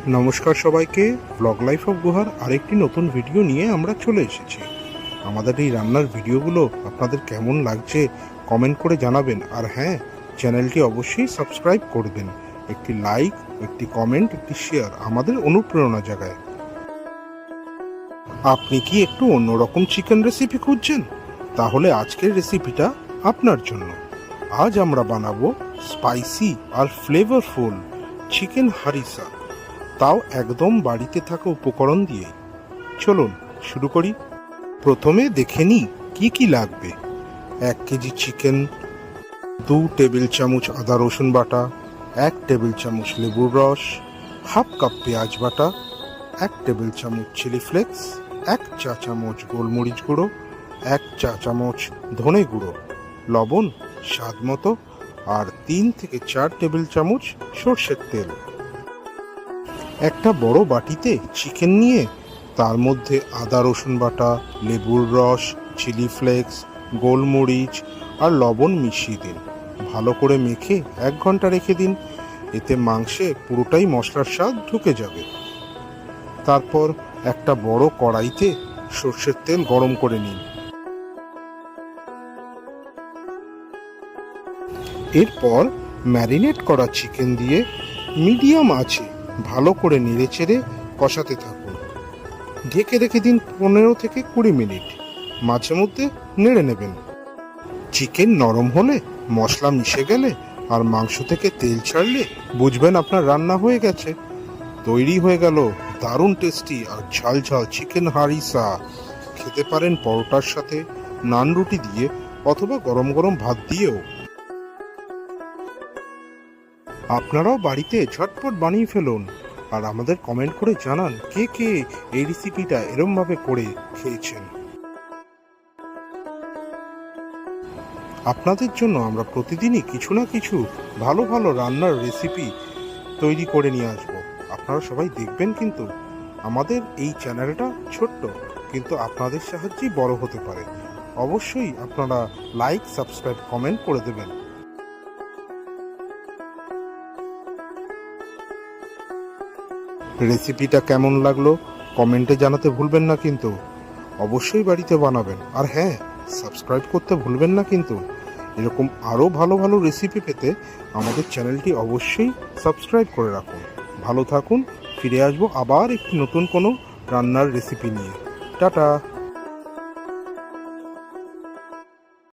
নমস্কার সবাইকে, blog life of গুহার আরেকটি নতুন ভিডিও নিয়ে আমরা চলে এসেছি। আমাদের এই রান্নার ভিডিওগুলো আপনাদের কেমন লাগছে কমেন্ট করে জানাবেন। আর হ্যাঁ, চ্যানেলটি অবশ্যই সাবস্ক্রাইব করবেন। একটি লাইক, একটি কমেন্ট, একটি শেয়ার আমাদের অনুপ্রেরণা জাগায়। আপনি কি একটু অন্যরকম চিকেন রেসিপি খুঁজছেন? তাহলে আজকের রেসিপিটা আপনার জন্য। আজ আমরা বানাবো স্পাইসি আর ফ্লেভারফুল চিকেন হারিসা, তাও একদম বাড়িতে থাকা উপকরণ দিয়ে। চলুন শুরু করি। প্রথমে দেখে নিই কি কি লাগবে। 1 কেজি চিকেন, 2 টেবিল চামচ আদা রসুন বাটা, 1 টেবিল চামচ লেবুর রস, হাফ কাপ পেঁয়াজ বাটা, 1 টেবিল চামচ চিলি ফ্লেক্স, 1 চা চামচ গোলমরিচ গুঁড়ো, 1 চা চামচ ধনে গুঁড়ো, লবণ স্বাদ মতো, আর 3 থেকে 4 টেবিল চামচ সর্ষের তেল। একটা বড় বাটিতে চিকেন নিয়ে তার মধ্যে আদা রসুন বাটা, লেবুর রস, চিলি ফ্লেক্স, গোলমরিচ আর লবণ মিশিয়ে দিন। ভালো করে মেখে 1 ঘন্টা রেখে দিন। এতে মাংসে পুরোটাই মশলার স্বাদ ঢুকে যাবে। তারপর একটা বড় কড়াইতে সর্ষের তেল গরম করে নিন। এরপর ম্যারিনেট করা চিকেন দিয়ে মিডিয়াম আঁচে ভালো করে নেড়েচেড়ে কষাতে থাকুন। ঢেকে রেখে দিন 15 থেকে 20 মিনিট। মাঝে মধ্যে নেড়ে নেবেন। চিকেন নরম হলে, মশলা মিশে গেলে আর মাংস থেকে তেল ছাড়লে বুঝবেন আপনার রান্না হয়ে গেছে। তৈরি হয়ে গেল দারুণ টেস্টি আর ঝাল ঝাল চিকেন হারিসা। খেতে পারেন পরোটার সাথে, নান রুটি দিয়ে অথবা গরম গরম ভাত দিয়েও। আপনারাও বাড়িতে ঝটপট বানিয়ে ফেলুন আর আমাদের কমেন্ট করে জানান কে কে এই রেসিপিটা এরমভাবে করে খেয়েছেন। আপনাদের জন্য আমরা প্রতিদিনই কিছু না কিছু ভালো ভালো রান্নার রেসিপি তৈরি করে নিয়ে আসবো। আপনারা সবাই দেখবেন। কিন্তু আমাদের এই চ্যানেলটা ছোট্ট, কিন্তু আপনাদের সাহায্যেই বড় হতে পারে। অবশ্যই আপনারা লাইক, সাবস্ক্রাইব, কমেন্ট করে দেবেন। রেসিপিটা কেমন লাগলো কমেন্টে জানাতে ভুলবেন না কিন্তু। অবশ্যই বাড়িতে বানাবেন। আর হ্যাঁ, সাবস্ক্রাইব করতে ভুলবেন না কিন্তু। এরকম আরও ভালো ভালো রেসিপি পেতে আমাদের চ্যানেলটি অবশ্যই সাবস্ক্রাইব করে রাখুন। ভালো থাকুন। ফিরে আসবো আবার একটি নতুন কোনো রান্নার রেসিপি নিয়ে। টাটা।